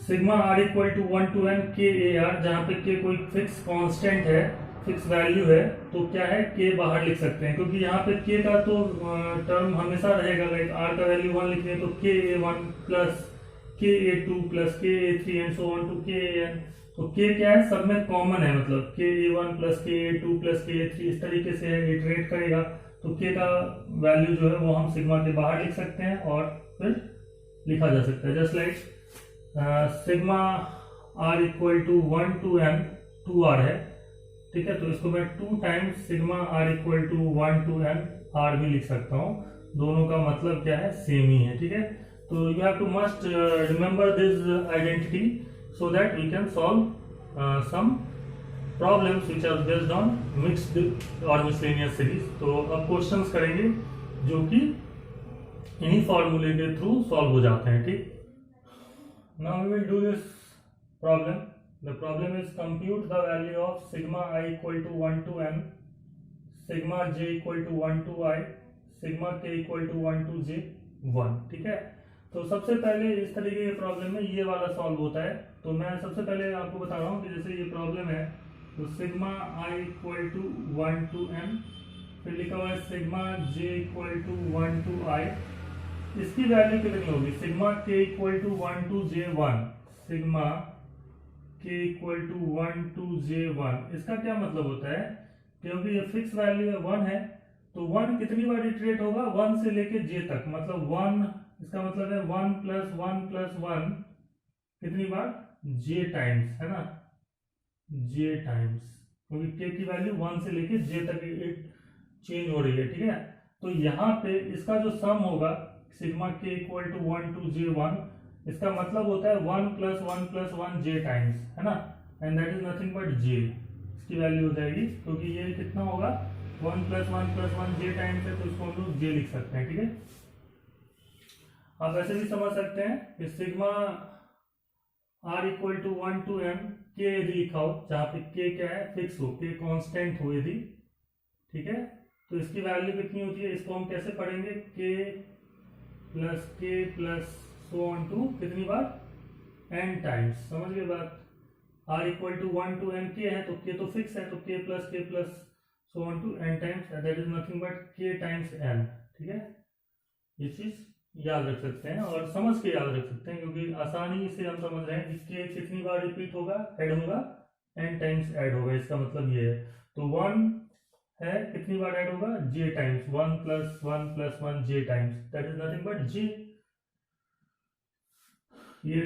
Sigma R equal to 1 to n K AR, जहाँ पे K कोई फिक्स कांस्टेंट है, फिक्स वैल्यू है, तो क्या है K बाहर लिख सकते हैं, क्योंकि यहाँ पे K का तो टर्म हमेशा रहेगा। लाइक R का वैल्यू 1 लिखने तो KA1 plus KA2 plus KA3 and so on to KAN। तो K क्या है, सब में कॉमन है, मतलब KA1 plus KA2 plus KA3 इस तरीके से इटरेट करेगा, तो K का वैल्यू जो है वो हम सिग्मा के बाहर लिख सकते हैं और फिर लिखा जा सकता है। Just like sigma R equal to 1 to n 2R है, ठीक है, तो इसको मैं 2 times sigma R equal to 1 to n R भी लिख सकता हूँ, दोनों का मतलब क्या है, सेम ही है। ठीक है, तो you have to must remember this identity so that we can solve some problems which are based on mixed or miscellaneous series। तो अब क्वेश्चंस करेंगे जो कि इन्हीं फॉर्मूले के थ्रू सॉल्व हो जाते हैं। ठीक, now we will do this problem। The problem is compute the value of sigma I equal to 1 to n, sigma j equal to 1 to I, sigma k equal to 1 to j 1। ठीक है, तो सबसे पहले इस तरीके के problem में ये वाला सॉल्व होता है। तो मैं सबसे पहले आपको बता रहा हूँ कि जैसे ये प्रॉब्लम है, तो sigma I equal to 1 to n, फिर लिखा हुआ है sigma j equal to 1 to I, इसकी वैल्यू कितनी होगी, sigma k equal to 1 to j1, sigma k equal to 1 to j1। इसका क्या मतलब होता है, क्योंकि ये फिक्स वैल्यू है 1 है, तो 1 कितनी बार इटरेट होगा, 1 से लेके j तक, मतलब 1, इसका मतलब है 1 प्लस 1 प्लस 1 कितनी बार, j टाइम्स, है ना, j टाइम्स, क्योंकि k की वैल्यू 1 से लेके j तक चेंज हो रही है। ठीक है, तो यहाँ पे इसका जो सम होगा sigma k equal to 1 to j1, इसका मतलब होता है 1 प्लस 1 j टाइम्स, है ना, and that is nothing but j। इसकी वैल्यू हो जाएगी, क्योंकि ये कितना होगा, 1 प्लस 1 j टाइम्स है, तो इसको हम लोग j लिख सकते हैं। ठीक है, आप ऐसे भी समझ सकते हैं कि sigma R equal to 1 to n k यदि लिखा हो, जहां पे k क्या है, फिक्स हो, k कांस्टेंट हो यदि, ठीक है, तो इसकी वैल्यू कितनी होती है, इसको हम कैसे पढ़ेंगे, k plus so on to कितनी बार, n टाइम्स। समझ गए बात, R equal to 1 to n k है, तो k तो फिक्स है, तो k plus so on to n times, that is nothing but k times n। ठीक है, ये चीज याद रख सकते हैं और समझ के याद रख सकते हैं, क्योंकि आसानी से हम समझ रहे हैं कि k कितनी बार रिपीट होगा, ऐड होगा, n टाइम्स ऐड होगा, इसका मतलब ये है। तो 1 है, कितनी बार ऐड होगा, j times, 1 plus 1 j times, that is nothing but j। ये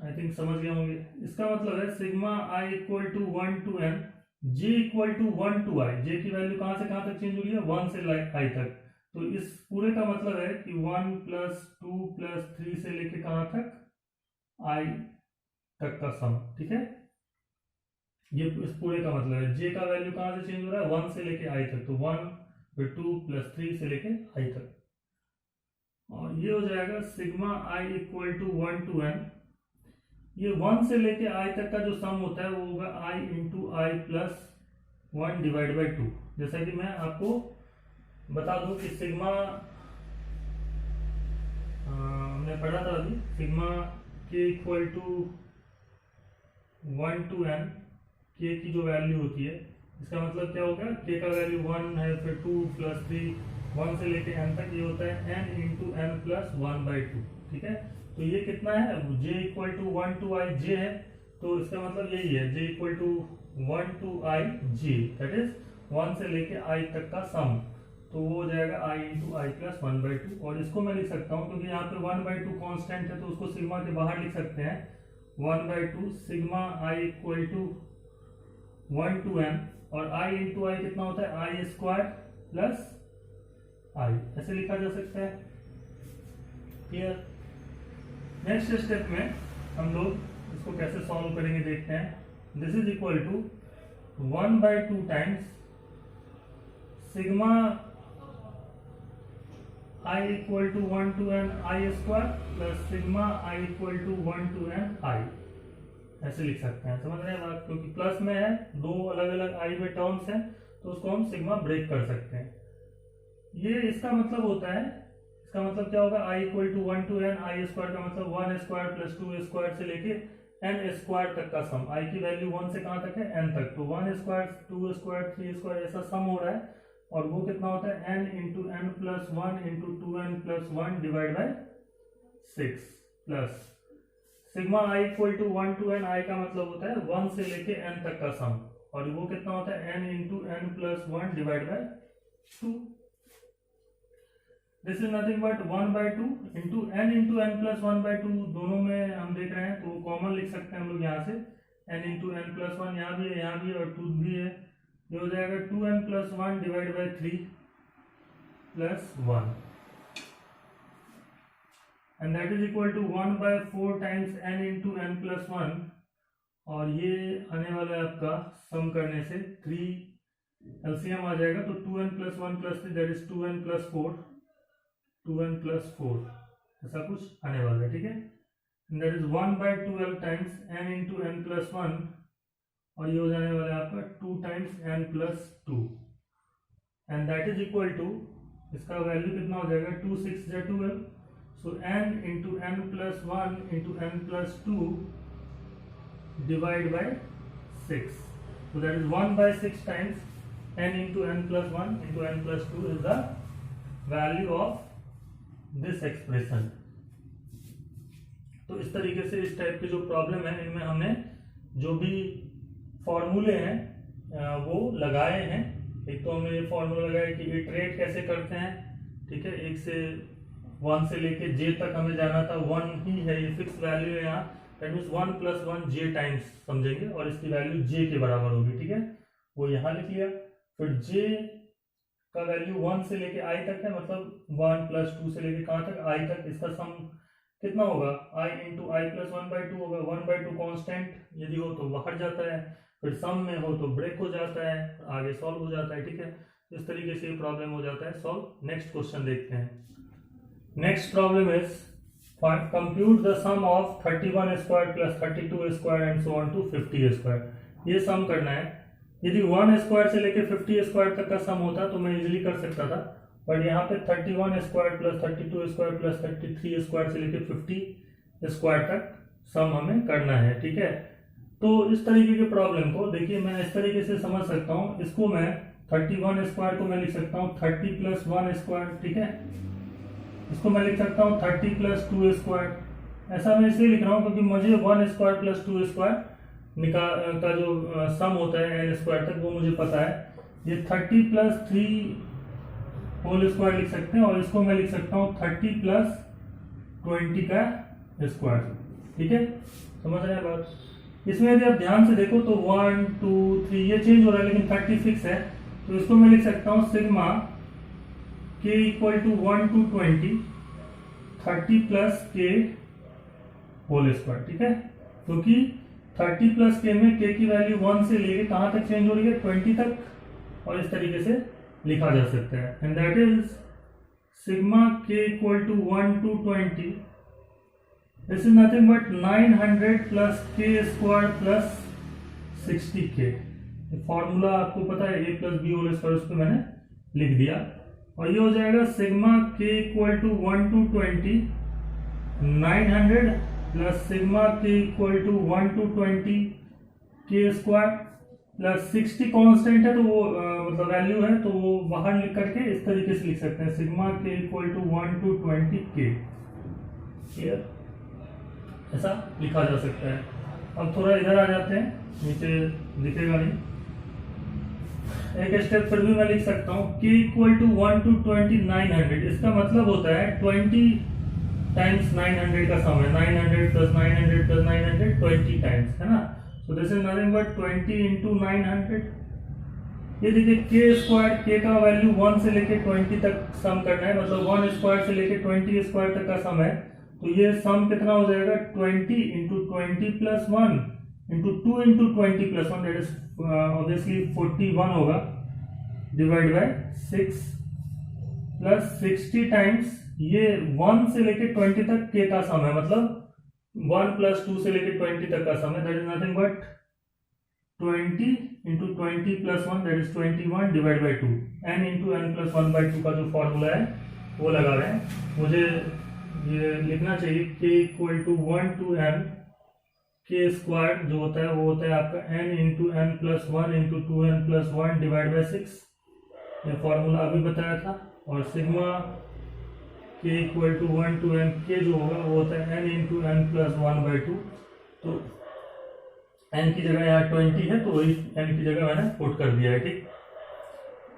आई थिंक समझ गए होंगे। इसका मतलब है sigma I equal to 1 to n, j equal to 1 to I, j की वैल्यू कहां से कहां तक चेंज हो रही है, 1 से I तक, तो इस पूरे का मतलब है कि 1 प्लस 2 प्लस 3 से लेके कहां तक, I तक का सम। ठीक है, ये इस पूरे का मतलब है, j का वैल्यू कहां से चेंज हो रहा है, 1 से लेके I तक, तो 1 फिर 2 प्लस 3 से लेके I तक, और ये हो जाएगा sigma I equal to 1 to n, ये 1 से लेके I तक का जो सम होता है वो होगा I into I plus 1 divide by 2। जैसा कि मैं आपको बता दूं कि सिग्मा हमने पढ़ा था अभी sigma k equal to 1 to n, के की जो वैल्यू होती है इसका मतलब क्या होगा, के का वैल्यू 1 है, फिर 2 + 3 1 से लेके n तक, ये होता है n × n + 1/2। ठीक है, तो ये कितना है, j = 1 to i j है, तो इसका मतलब यही है j = 1 to i j, that is 1 से लेके i तक का सम, तो वो हो जाएगा i × i + 1/2। और इसको मैं लिख सकता हूँ क्योंकि यहाँ पे 1/2 कांस्टेंट है, तो उसको सिग्मा के बाहर लिख सकते हैं 1/2 सिग्मा i = 1 to n, और i × i कितना होता है, i² + i, ऐसे लिखा जा सकता है। क्लियर। नेक्स्ट स्टेप में हम लोग इसको कैसे सॉल्व करेंगे देखते हैं। This is equal to 1/2 times sigma i = 1 to n i² + sigma i = 1 to n i, ऐसे लिख सकते हैं। समझ रहे हैं बात, क्योंकि प्लस में है, दो अलग अलग i में टर्म्स हैं, तो उसको हम सिग्मा ब्रेक कर सकते हैं। ये इसका मतलब होता है, इसका मतलब क्या होगा, i = 1 to n i² का मतलब 1² + 2² से लेके n² तक का सम। i की वैल्यू 1 से कहाँ तक है, n तक, तो 1², 2², 3² ऐसा सम हो रहा है, और वो कितना होता है n × n + 1 × 2n + 1 / 6 plus sigma i = 1 to n, i का मतलब होता है 1 से लेके n तक का सम, और वो कितना होता है n × n + 1 / 2। This is nothing but 1/2 into n × n + 1/2, दोनों में हम देख रहे हैं, तो कॉमन लिख सकते हैं हम लोग यहाँ से, n × n + 1 यहाँ भी है, यहाँ भी, और 2 भी है, ये हो जाएगा 2n + 1 / 3 + 1, and that is equal to 1/4 times n × n + 1, और ये आने वाला है आपका सम करने से 3 एलसीएम आ जाएगा, तो 2n + 1 + 3 that is 2n + 4, 2n + 4 ऐसा कुछ आने वाला है। ठीक है, and that is 1/12 times n × n + 1, और ये हो जाने वाला है आपका 2 times n + 2, and that is equal to, इसका वैल्यू कितना हो जाएगा, 2 6 × 12, so n × n + 1 × n + 2 divide by 6, so that is 1/6 times n × n + 1 × n + 2 is the value of this expression। तो इस तरीके से इस टाइप के जो प्रॉब्लम है, इनमें हमने जो भी फॉर्मूले हैं वो लगाए हैं। एक तो हमने ये फॉर्मूला लगाया कि इटरेट कैसे करते हैं, ठीक है, 1 से लेके j तक हमें जाना था, 1 ही है, ये फिक्स वैल्यू है यहाँ, दैट मीन्स 1 + 1 j टाइम्स समझेंगे, और इसकी वैल्यू j के बराबर होगी। ठीक है, वो यहाँ लिख लिया। फिर j का वैल्यू 1 से लेके i तक है, मतलब 1 + 2 से लेके कहाँ तक, i तक, इसका सम कितना होगा, i × i + 1/2 होगा। 1/2 कांस्टेंट यदि हो तो बाहर जाता है, फिर सम में हो तो ब्रेक हो जाता है, आगे सॉल्व हो जाता है। ठीक है, इस तरीके से प्रॉब्लम हो जाता है सॉल्व। नेक्स्ट क्वेश्चन देखते हैं। Next problem is compute the sum of 31² + 32² and so on to 50²। ये सम करना है। यदि 1² से लेके 50² तक का सम होता तो मैं इजीली कर सकता था, बट यहाँ पे 31² + 32² + 33² से लेके 50² तक सम हमें करना है। ठीक है, तो इस तरीके के प्रॉब्लम को देखिए मैं इस तरीके से समझ सकता हूँ। इसको मैं 31² को मैं लिख सकता हूँ 30 + 1²। ठीक है, इसको मैं लिख सकता हूँ 30 + 2²। ऐसा मैं इसलिए लिख रहा हूँ क्योंकि मुझे 1² + 2² का जो सम होता है n² तक वो मुझे पता है। ये 30 + 3² लिख सकते हैं, और इसको मैं लिख सकता हूँ 30 + 20 का स्क्वायर। ठीक है, समझ रहे हैं बात। इसमें यदि आप ध्यान से देखो तो 1 2 3 ये चेंज हो रहा है, लेकिन 30 फिक्स है, तो इसको मैं लिख सकता हूँ सिग्मा k = 1 to 20 30 + k²। ठीक है, क्योंकि 30 + k में k की वैल्यू 1 से लेके कहां तक चेंज हो रही है, 20 तक, और इस तरीके से लिखा जा सकता है। And that is sigma k = 1 to 20, this is nothing but 900 + k² + 60k। Formula आपको पता है, a + b² उस पर मैंने लिख दिया, और ये हो जाएगा sigma k = 1 to 20 900 plus sigma k equal to 1 to 20 के स्क्वायर प्लस 60 कांस्टेंट है तो वो मतलब वैल्यू है तो वो बाहर लिख करके इस तरीके से लिख सकते हैं sigma k equal to 1 to 20 के, ऐसा लिखा जा सकता है। अब थोड़ा इधर आ जाते हैं, नीचे दिखेगा नहीं, एक स्टेप फिर भी मैं लिख सकता हूँ k इक्वल टू 1 to 20 900। इसका मतलब होता है 20 टाइम्स 900 का सम है, 900 प्लस 900 प्लस 900 20 टाइम्स, है ना। So this is nothing but 20 into 900। ये देखिए k स्क्वायर, k का वैल्यू 1 से लेके 20 तक सम करना है, मतलब 1 स्क्वायर से लेके 20 स्क्वायर तक का सम है। तो ये सम कितना हो जाएगा 20 into 20 plus 1 into 2 into 20 plus 1 that is obviously 41 होगा, डिवाइड बाय 6 प्लस 60 टाइम्स ये 1 से लेके 20 तक k का सम है, मतलब 1 प्लस 2 से लेके 20 तक का सम है, that is nothing but 20 into 20 plus 1 that is 21 divide by 2। n into n plus 1 by 2 का जो फॉर्मूला है वो लगा रहे हैं। मुझे ये लिखना चाहिए k equal to 1 to n के स्क्वायर जो होता है वो होता है आपका n into n plus 1 into 2n plus 1 divide by 6, ये फॉर्मूला अभी बताया था। और sigma k equal to 1 to n के जो होगा वो होता है n into n plus 1 by 2। तो n की जगह यहाँ 20 है तो वही n की जगह मैंने पुट कर दिया है, ठीक।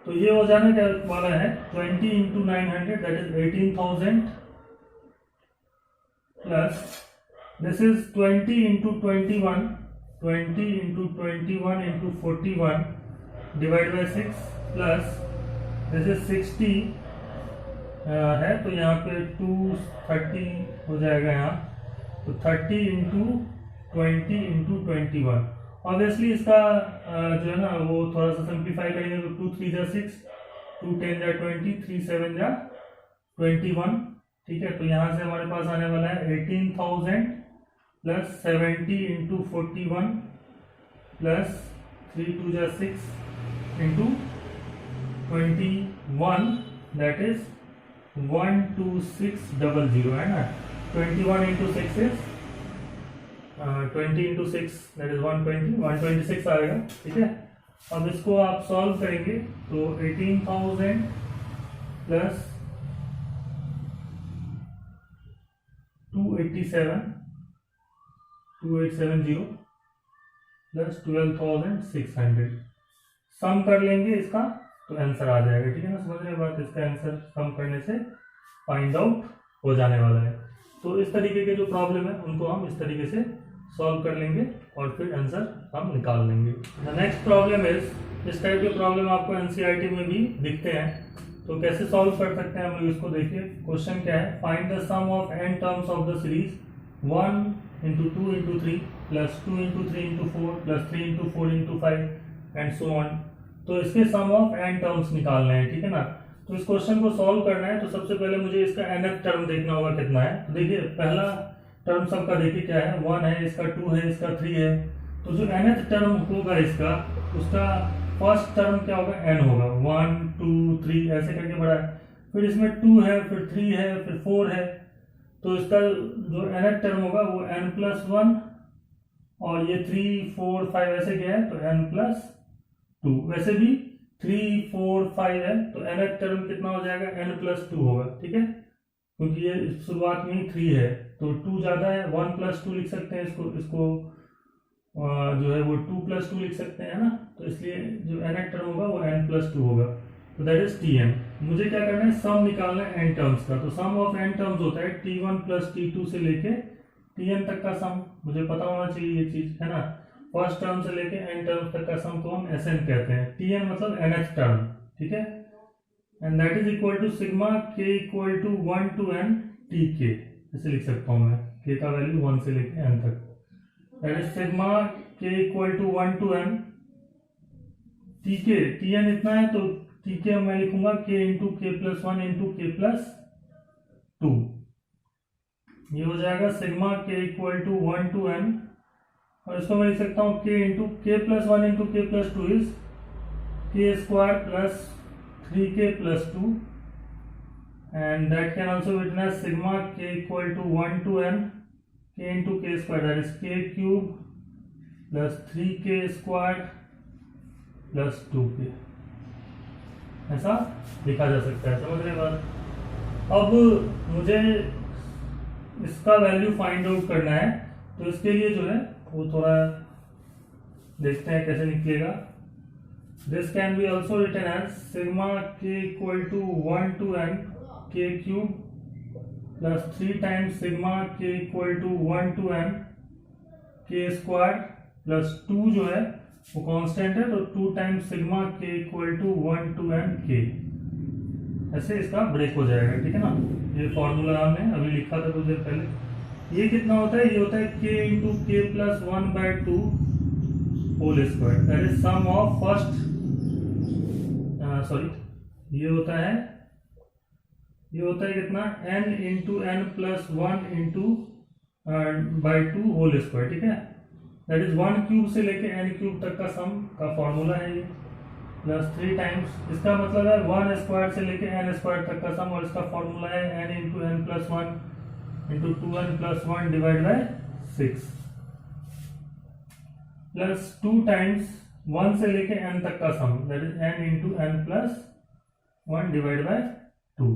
तो ये हो जाने का वाला है 20 into 900 that is 18,000 plus this is 20 into 21 into 21 into 41 divided by 6 plus this is 60 है तो यहाँ पे 230 हो जाएगा यहाँ, तो 30 into 20 into 21। ऑब्वियसली इसका जो है ना वो थोड़ा सा सिंप्लीफाई करेंगे तो 2 3 जा 6, 2 10 जा 20, 3 7 जा 21, ठीक है। तो यहाँ से हमारे पास आने वाला है 18,000 प्लस 70 इंटू 41 प्लस 3 2 जा 6 इंटू 21 दैट इज 12600, है ना। 21 into 6 is 20 into 6 that is 126 आएगा, ठीक है। अब इसको आप सॉल्व करेंगे तो 18,000 प्लस 2870 प्लस 12,600 सम कर लेंगे इसका तो आंसर आ जाएगा, ठीक है ना। समझ रहे बात, इसका आंसर सम करने से फाइंड आउट हो जाने वाला है। तो इस तरीके के जो प्रॉब्लम है उनको हम इस तरीके से सॉल्व कर लेंगे और फिर आंसर हम निकाल लेंगे। द नेक्स्ट प्रॉब्लम इज, इस टाइप के प्रॉब्लम आपको एनसीईआरटी में भी दिखते हैं, तो कैसे सॉल्व कर सकते हैं हम लोग इसको। देखिए क्वेश्चन क्या है, find the sum of n terms of the series 1 into 2 into 3 plus 2 into 3 into 4 plus 3 into 4 into 5 and so on. तो इसके सम ऑफ n टर्म्स निकालना है, ठीक है ना। तो इस क्वेश्चन को सॉल्व करना है तो सबसे पहले मुझे इसका nth टर्म देखना होगा कितना है। तो देखिए पहला टर्म सबका देखिए क्या है, 1 है, इसका 2 है, इसका 3 है। तो जो nth टर्म होगा इसका, उसका फर्स्ट टर्म क्या होगा, n होगा, 1 2 3 ऐसे करके बढ़ा है, फिर इसमें 2 है, फिर 3 है, फिर 4 है। तो इसका जो nth टर्म होगा वो n प्लस 1 और ये 3 4 5 ऐसे क्या है तो n प्लस 2। वैसे भी 3 4 5 है तो nth टर्म कितना हो जाएगा, n प्लस 2 होगा, ठीक है, क्योंकि ये शुरुआत में ही 3 है तो 2 ज्यादा है, 1 प्लस 2 लिख सकते हैं इसको जो है वो 2 प्लस 2 लिख सकते हैं ना। तो इसलिए जो nth टर्म होगा वो n प्लस 2 होगा, तो दैट इज tn। मुझे क्या करना है, सम निकालना है n टर्म्स का। तो सम ऑफ n टर्म्स होता है t1 प्लस t2 से लेके tn तक का सम, मुझे पता होना चाहिए ये चीज, है ना। फर्स्ट टर्म से लेके n टर्म्स तक का सम को हम Sn कहते हैं, tn मतलब nth टर्म, ठीक है। And that is equal to sigma k equal to 1 to n tk, ऐसे लिख सकता हूँ मैं, k का वैल्यू 1 से लेके n तक। That is sigma k equal to 1 to n tk, tn इतना है तो tk मैं लिखूंगा k into k plus 1 into k plus 2। ये हो जाएगा sigma k equal to 1 to n, और इसको मैं लिख सकता हूँ k into k plus 1 into k plus 2 is k square plus 3k plus 2 and that can also be written as sigma k equal to 1 to n k into k square, that is k cube plus 3k square plus 2k, ऐसा लिखा जा सकता है। समझ रहे बात। अब मुझे इसका वैल्यू फाइंड आउट करना है, तो इसके लिए जो है वो थोड़ा देखते हैं कैसे निकलेगा। This can be also written as sigma k equal to 1 to n k cube plus 3 times sigma k equal to 1 to n k square plus 2 जो है वो कांस्टेंट है, तो 2 times sigma k equal to 1 to n k, ऐसे इसका break हो जाएगा। ठीक है ना, ये फॉर्मूला हमने अभी लिखा था कुछ देर पहले। ये कितना होता है, ये होता है k into k plus 1/2 whole square, that is sum of first ये होता है कितना, n into n plus 1 into by 2 whole square. ठीक है, दैट इज 1 क्यूब से लेके n क्यूब तक का सम का फॉर्मूला है ये, प्लस 3 टाइम्स, इसका मतलब है 1 स्क्वायर से लेके n स्क्वायर तक का सम, और इसका फॉर्मूला है n into n plus 1 into 2n plus 1 divide by 6, plus 2 times 1 से लेके n तक का sum, that is n into n plus 1 divide by 2।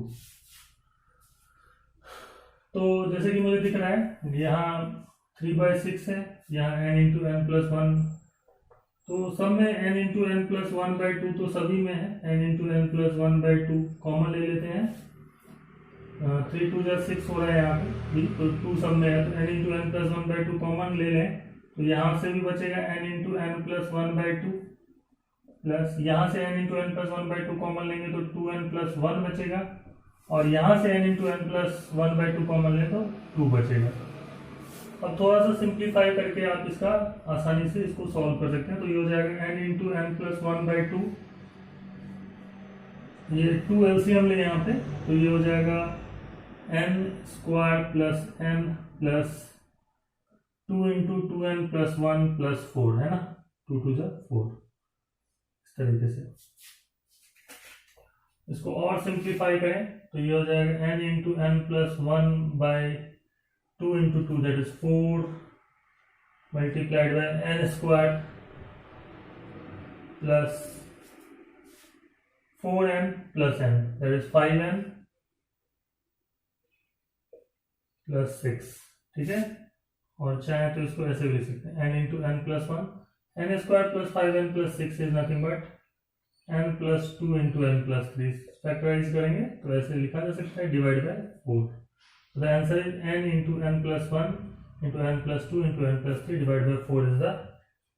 तो जैसे कि मुझे दिख रहा है यहाँ 3/6 है, यहाँ n इंटू n प्लस 1, तो सब में n इंटू n प्लस 1/2 तो सभी में है, n into n plus 1/2 common ले लेते हैं, 3 2 जा 6 हो रहा है यहाँ पे, तो 2 सब में है, तो n into n plus 1/2 common ले लें, तो यहाँ से भी बचेगा n into n plus 1/2, plus यहाँ से n into n plus 1/2 common लेंगे तो 2n प्लस 1 बचेगा, और यहाँ से n into n plus 1/2 common लें तो 2 बचेगा। अब थोड़ा सा सिंप्लीफाई करके आप इसका आसानी से इसको सॉल्व कर सकते हैं, तो ये हो जाएगा n इंटू n प्लस 1/2, ये 2 एलसीएम ले यहाँ पे, तो ये हो जाएगा n square plus n plus 2 into 2n plus 1 plus 4, है ना, 2 2 जा 4, इस तरीके से। इसको और सिंप्लीफाई करें तो ये हो जाएगा n into n plus 1 by 2 into 2, that is 4 multiplied by n square plus 4n plus n, that is 5n plus 6। ठीक है, और चाहे तो इसको ऐसे भी लिख सकते हैं n into n plus 1, n square plus 5n plus 6 is nothing but n plus 2 into n plus 3, factorise करेंगे तो ऐसे लिखा जा सकता है divide by 4। So the answer is n into n plus 1 into n plus 2 into n plus 3 divided by 4 is the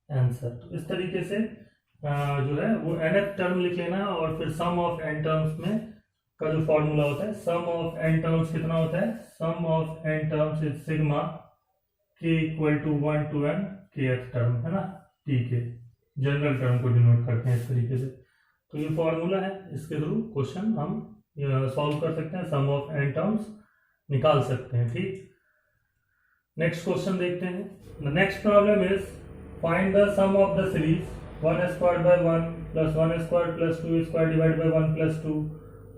answer। तो इस तरीके से जो है वो nth टर्म लिख लेना, और फिर sum of n टर्म्स में का जो फॉर्मूला होता है, sum of n टर्म्स कितना होता है, sum of n terms is sigma k equal to 1 to n kth term, है ना, t के जनरल टर्म को डिनोट करते हैं इस तरीके से। तो ये फॉर्मूला है, इसके थ्रू क्वेश्चन हम सॉल्व कर सकते हैं, सम ऑफ n टर्म्स निकाल सकते हैं। ठीक, नेक्स्ट क्वेश्चन देखते हैं। The next problem is find the sum of the series 1 square by 1 plus 1 square plus 2 square divide by 1 plus 2,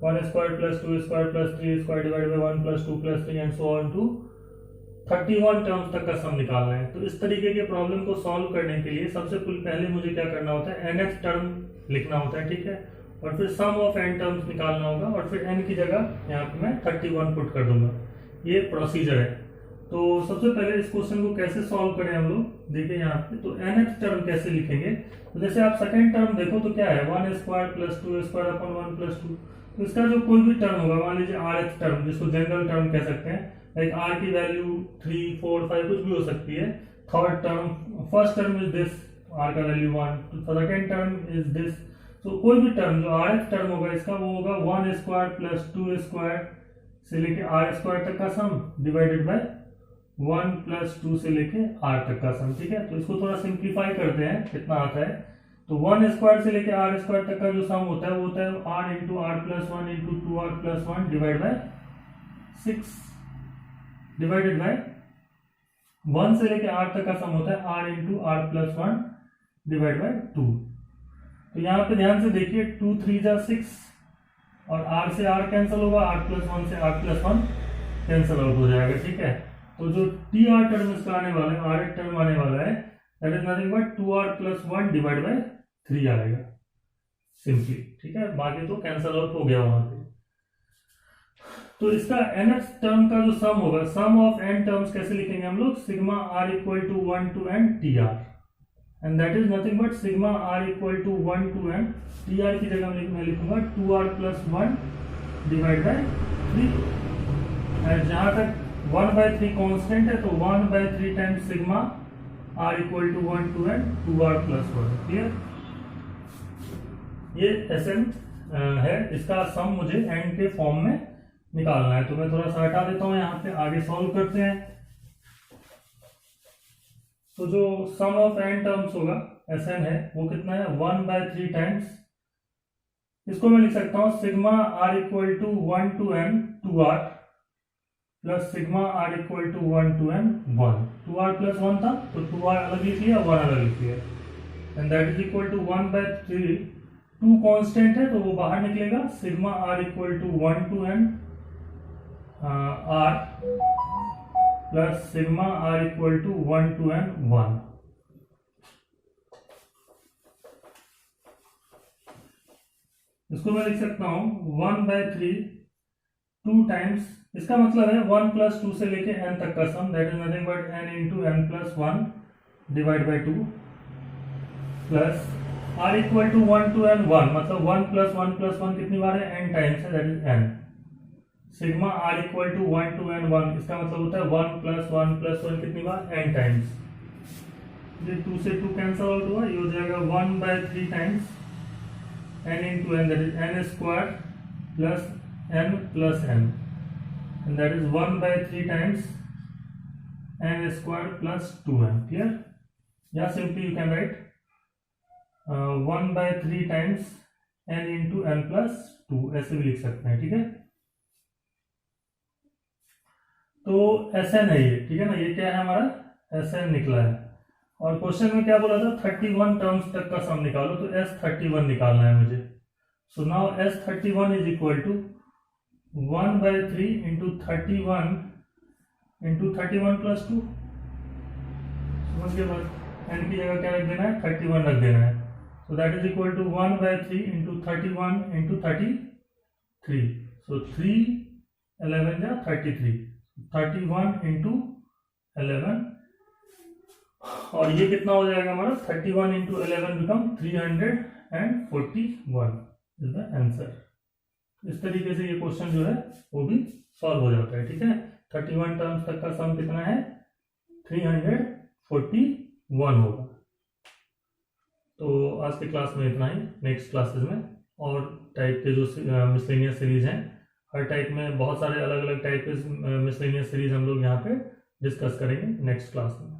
1 square plus 2 square plus 3 square divide by 1 plus 2 plus 3 and so on to 31 terms तक का सम निकालना है। तो इस तरीके के problem को solve करने के लिए सबसे पहले मुझे क्या करना होता है, nth टर्म लिखना होता है। ठीक है, और फिर सम ऑफ n टर्म्स निकालना होगा, और फिर n की जगह यहाँ पे मैं 31 पुट कर दूंगा। ये प्रोसीजर है। तो सबसे पहले इस क्वेश्चन को कैसे सॉल्व करें हम लोग, देखिए यहाँ पे, तो nth टर्म कैसे लिखेंगे। तो जैसे आप सेकंड टर्म देखो तो क्या है, 1 square plus 2 square upon 1 plus 2, तो इसका जो कोई भी टर्म होगा, मान लीजिए rth टर्म, जिसको जनरल टर्म कह सकते हैं, लाइक r की वैल्यू 3 4 5 कुछ भी हो सकती है। Third term, first term is this, r का value 1, second term is this. तो कोई भी टर्म जो rth टर्म होगा इसका वो होगा 1 स्क्वायर प्लस 2 स्क्वायर से लेके r स्क्वायर तक का सम डिवाइडेड बाय 1 प्लस 2 से लेके r तक का सम। ठीक है, तो इसको थोड़ा सिंप्लीफाई करते हैं कितना आता है। तो 1 स्क्वायर से लेके r स्क्वायर तक का जो सम होता है वो होता है r into r plus 1 into 2r plus 1 divide by 6 divided by 1 से लेके r तक का सम होता है r into r plus 1 divide by 2। तो यहाँ पे ध्यान से देखिए 2 3 जा 6 और r से r कैंसिल होगा, r+1 से r+1 कैंसिल आउट हो जाएगा, ठीक है। तो जो tr टर्म इसका आने वाला है, r टर्म आने वाला है, that is nothing but 2r+1 divide by 3 आएगा सिंपली, ठीक है। बाकी तो कैंसिल आउट हो गया वहां पे। तो इसका nth टर्म का जो सम होगा, सम ऑफ n टर्म्स कैसे लिखेंगे हम लोग, sigma r equal to 1 to n tr, and that is nothing but sigma r equal to 1 to n tr की जगह मैं लिखूंगा 2r+1 डिवाइड बाय 3, एंड जहां तक 1/3 कांस्टेंट है तो 1/3 times sigma r equal to 1 to n 2r+1, clear. ये Sn है, इसका सम मुझे n के फॉर्म में निकालना है, तो मैं थोड़ा सा हटा देता हूं, यहाँ पे आगे सॉल्व करते हैं। तो जो सम ऑफ n टर्म्स होगा Sn है वो कितना है, 1/3 टाइम्स, इसको मैं लिख सकता हूं sigma r equal to 1 to n 2r plus sigma r equal to 1 to n 1, 2r+1 था तो 2r अलग लिख लिया, 1 अलग लिख लिया, and that is equal to 1/3, 2 constant है तो वो बाहर निकलेगा, sigma r equal to 1 to n r plus sigma r equal to 1 to n 1। इसको मैं लिख सकता हूं 1/3 2 टाइम्स, इसका मतलब है 1+2 से लेके n तक का sum, that is nothing but n into n+1 divide by 2 plus r equal to 1 to n 1, मतलब 1+1+1 कितनी बार है, n टाइम्स है, that is n। Sigma r equal to 1 to n 1, इसका मतलब होता है 1+1+1 कितनी बार, n टाइम्स। ये 2 से 2 कैंसिल आउट हुआ, ये हो जाएगा 1/3 times n into n, that is n square plus n plus n, and that is 1/3 times n square plus 2n, clear. या simply you can write 1/3 times n into n plus 2, ऐसे भी लिख सकते हैं, ठीक है। तो Sn है ये, ठीक है ना, ये क्या है हमारा Sn निकला है, और क्वेश्चन में क्या बोला था 31 टर्म्स तक का सम निकालो, तो S31 निकालना है मुझे। So now S31 is equal to 1/3 into 31 into 31 plus 2, समझ के बाद n की जगह क्या रख देना है, 31 रख देना है, so that is equal to 1/3 into 31 into 33, so 3 11 या 33, 31 into 11, और ये कितना हो जाएगा हमारा 31 into 11 become 341 is the answer. इस तरीके से ये क्वेश्चन जो है वो भी सॉल्व हो जाता है, ठीक है। 31 टर्म्स तक का सम कितना है, 341 होगा। तो आज के क्लास में इतना ही, नेक्स्ट क्लासेस में और टाइप के जो मिसलेनियस सीरीज हैं, हर टाइप में बहुत सारे अलग अलग टाइप के मिसलेनियस सीरीज हम लोग यहाँ पे डिस्कस करेंगे नेक्स्ट क्लास में।